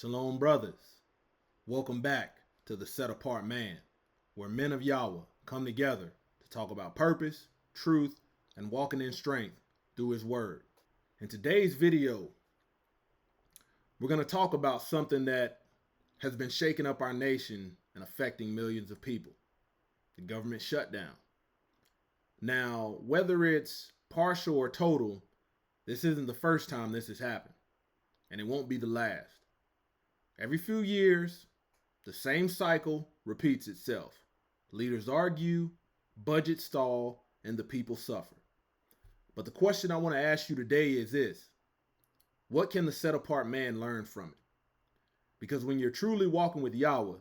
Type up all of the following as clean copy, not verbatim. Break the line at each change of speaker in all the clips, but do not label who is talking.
Shalom, brothers. Welcome back to the Set Apart Man, where men of Yahweh come together to talk about purpose, truth, and walking in strength through his word. In today's video, we're going to talk about something that has been shaking up our nation and affecting millions of people: the government shutdown. Now, whether it's partial or total, this isn't the first time this has happened, and it won't be the last. Every few years, the same cycle repeats itself. Leaders argue, budgets stall, and the people suffer. But the question I want to ask you today is this: what can the set apart man learn from it? Because when you're truly walking with Yahweh,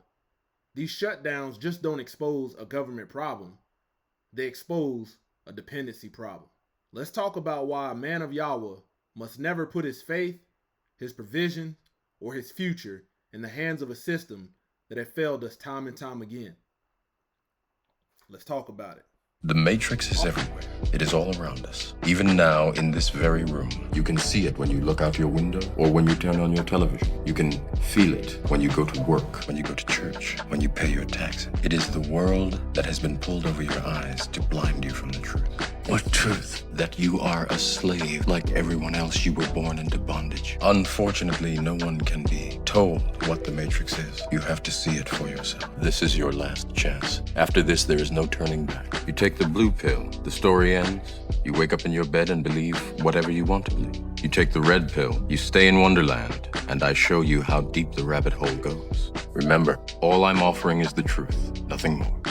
these shutdowns just don't expose a government problem, they expose a dependency problem. Let's talk about why a man of Yahweh must never put his faith, his provision, or his future in the hands of a system that have failed us time and time again. Let's talk about it.
The Matrix is everywhere. It is all around us. Even now, in this very room. You can see it when you look out your window or when you turn on your television. You can feel it when you go to work, when you go to church, when you pay your taxes. It is the world that has been pulled over your eyes to blind you from the truth. What truth? That you are a slave like everyone else. You were born into bondage. Unfortunately, no one can be told what the Matrix is. You have to see it for yourself. This is your last chance. After this, there is no turning back. You take the blue pill, the story ends. You wake up in your bed and believe whatever you want to believe. You take the red pill, you stay in Wonderland, and I show you how deep the rabbit hole goes. Remember, all I'm offering is the truth, nothing more.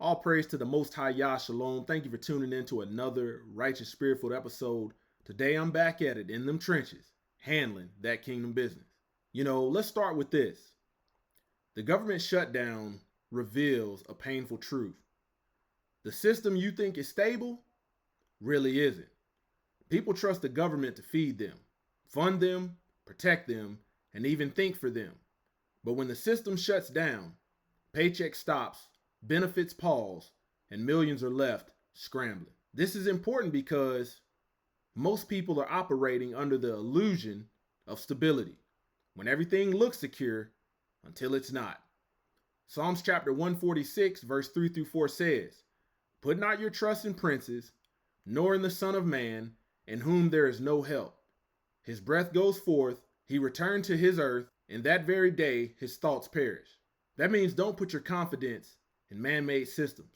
All praise to the Most High Yah Shalom. Thank you for tuning in to another Righteous Spirit-filled episode. Today I'm back at it in them trenches, handling that kingdom business. Let's start with this. The government shutdown reveals a painful truth. The system you think is stable really isn't. People trust the government to feed them, fund them, protect them, and even think for them. But when the system shuts down, paycheck stops, benefits pause, and millions are left scrambling. This is important because most people are operating under the illusion of stability, when everything looks secure until it's not. Psalms chapter 146, verse 3 through 4 says, "Put not your trust in princes, nor in the Son of Man, in whom there is no help. His breath goes forth, he returned to his earth, and that very day his thoughts perish." That means don't put your confidence in man-made systems,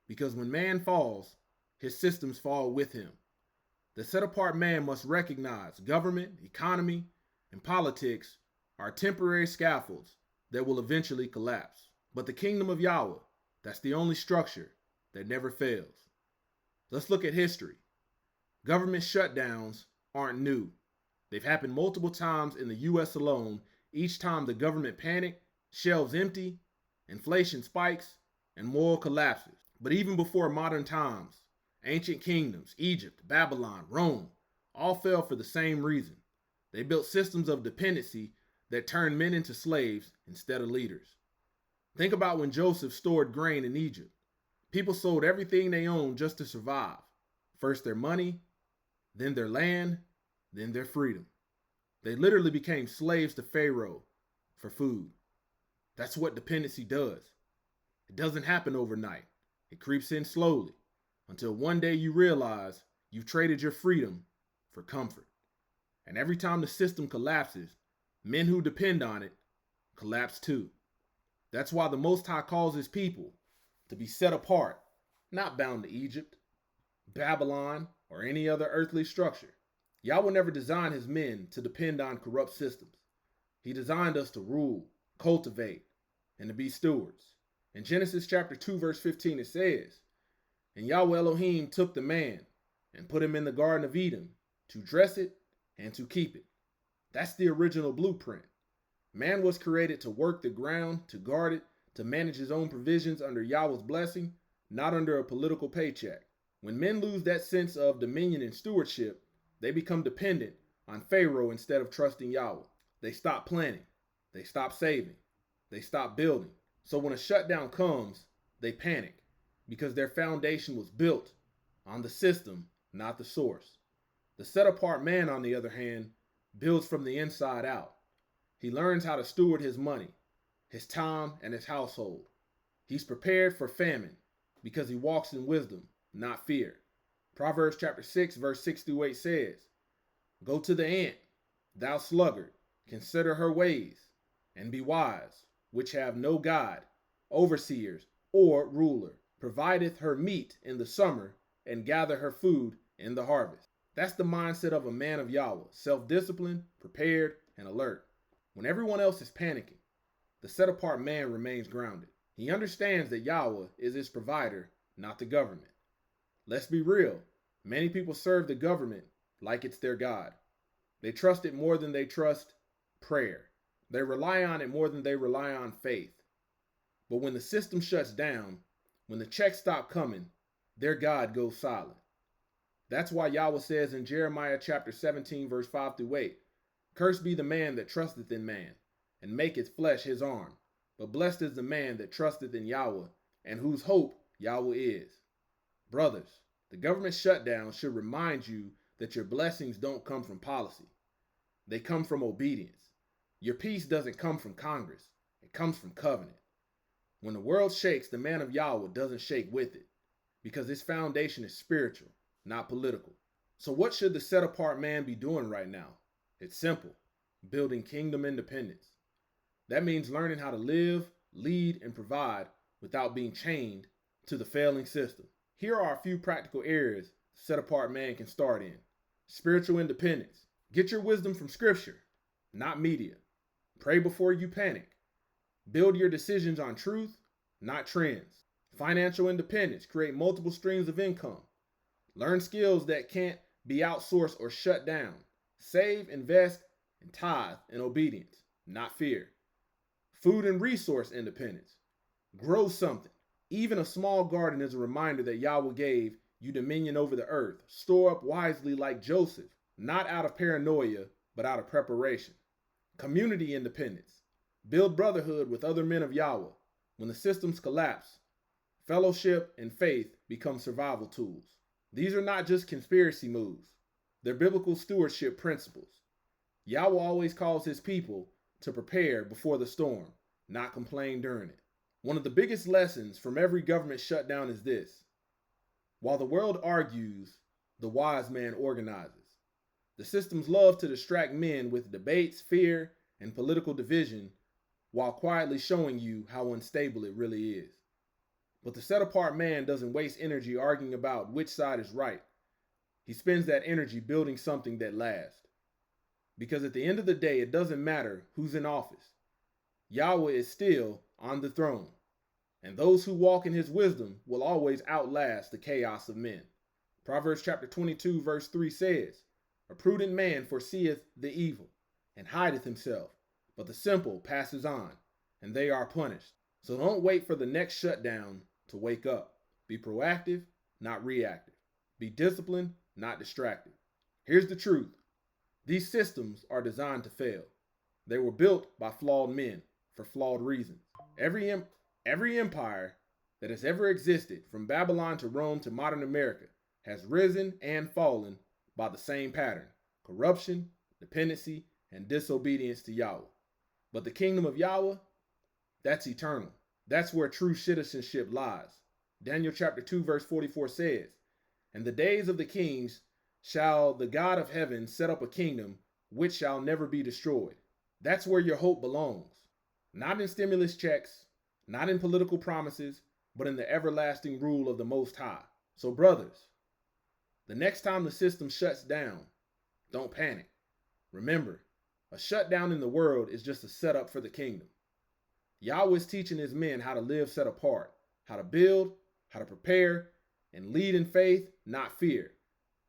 because when man falls, his systems fall with him. The set-apart man must recognize government, economy, and politics are temporary scaffolds that will eventually collapse. But the kingdom of Yahweh, that's the only structure that never fails. Let's look at history. Government shutdowns aren't new. They've happened multiple times in the US alone. Each time the government panics, shelves empty, inflation spikes, and moral collapses. But even before modern times, ancient kingdoms, Egypt, Babylon, Rome, all fell for the same reason. They built systems of dependency that turned men into slaves instead of leaders. Think about when Joseph stored grain in Egypt. People sold everything they owned just to survive. First their money, then their land, then their freedom. They literally became slaves to Pharaoh for food. That's what dependency does. It doesn't happen overnight. It creeps in slowly until one day you realize you've traded your freedom for comfort. And every time the system collapses, men who depend on it collapse too. That's why the Most High calls his people to be set apart, not bound to Egypt, Babylon, or any other earthly structure. Yahweh never designed his men to depend on corrupt systems. He designed us to rule, cultivate, and to be stewards. In Genesis chapter 2, verse 15, it says, "And Yahweh Elohim took the man and put him in the Garden of Eden to dress it and to keep it." That's the original blueprint. Man was created to work the ground, to guard it, to manage his own provisions under Yahweh's blessing, not under a political paycheck. When men lose that sense of dominion and stewardship, they become dependent on Pharaoh instead of trusting Yahweh. They stop planning. They stop saving. They stop building. So when a shutdown comes, they panic because their foundation was built on the system, not the source. The set-apart man, on the other hand, builds from the inside out. He learns how to steward his money, his time, and his household. He's prepared for famine because he walks in wisdom, not fear. Proverbs chapter 6, verse 6 through 8 says, "Go to the ant, thou sluggard, consider her ways, and be wise, which have no guide, overseers, or ruler, provideth her meat in the summer, and gather her food in the harvest." That's the mindset of a man of Yahweh, self-disciplined, prepared, and alert. When everyone else is panicking, the set-apart man remains grounded. He understands that Yahweh is his provider, not the government. Let's be real. Many people serve the government like it's their God. They trust it more than they trust prayer. They rely on it more than they rely on faith. But when the system shuts down, when the checks stop coming, their God goes silent. That's why Yahweh says in Jeremiah chapter 17, verse 5 through 8, "Cursed be the man that trusteth in man, and maketh flesh his arm. But blessed is the man that trusteth in Yahweh, and whose hope Yahweh is." Brothers, the government shutdown should remind you that your blessings don't come from policy. They come from obedience. Your peace doesn't come from Congress. It comes from covenant. When the world shakes, the man of Yahweh doesn't shake with it, because his foundation is spiritual, not political. So what should the set-apart man be doing right now? It's simple: building kingdom independence. That means learning how to live, lead, and provide without being chained to the failing system. Here are a few practical areas the set-apart man can start in. Spiritual independence. Get your wisdom from scripture, not media. Pray before you panic. Build your decisions on truth, not trends. Financial independence. Create multiple streams of income. Learn skills that can't be outsourced or shut down. Save, invest, and tithe in obedience, not fear. Food and resource independence. Grow something. Even a small garden is a reminder that Yahweh gave you dominion over the earth. Store up wisely like Joseph, not out of paranoia, but out of preparation. Community independence. Build brotherhood with other men of Yahweh. When the systems collapse, fellowship and faith become survival tools. These are not just conspiracy moves. They're biblical stewardship principles. Yahweh always calls his people to prepare before the storm, not complain during it. One of the biggest lessons from every government shutdown is this: while the world argues, the wise man organizes. The systems love to distract men with debates, fear, and political division, while quietly showing you how unstable it really is. But the set-apart man doesn't waste energy arguing about which side is right. He spends that energy building something that lasts. Because at the end of the day, it doesn't matter who's in office. Yahweh is still on the throne, and those who walk in his wisdom will always outlast the chaos of men. Proverbs chapter 22, verse 3 says, "A prudent man foreseeth the evil, and hideth himself, but the simple passes on, and they are punished." So don't wait for the next shutdown to wake up. Be proactive, not reactive. Be disciplined, not distracted. Here's the truth. These systems are designed to fail. They were built by flawed men for flawed reasons. Every empire that has ever existed, from Babylon to Rome to modern America, has risen and fallen by the same pattern: corruption, dependency, and disobedience to Yahweh. But the kingdom of Yahweh, that's eternal. That's where true citizenship lies. Daniel chapter 2, verse 44 says, "And the days of the kings shall the God of heaven set up a kingdom which shall never be destroyed." That's where your hope belongs. Not in stimulus checks, not in political promises, but in the everlasting rule of the Most High. So brothers, the next time the system shuts down, don't panic. Remember, a shutdown in the world is just a setup for the kingdom. Yahweh is teaching his men how to live set apart, how to build, how to prepare, and lead in faith, not fear.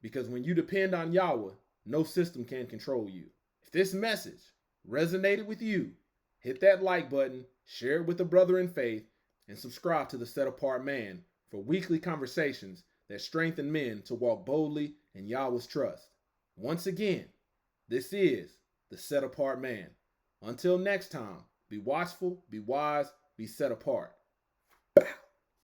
Because when you depend on Yahweh, no system can control you. If this message resonated with you, hit that like button, share it with a brother in faith, and subscribe to The Set Apart Man for weekly conversations that strengthen men to walk boldly in Yahweh's trust. Once again, this is The Set Apart Man. Until next time, be watchful, be wise, be set apart.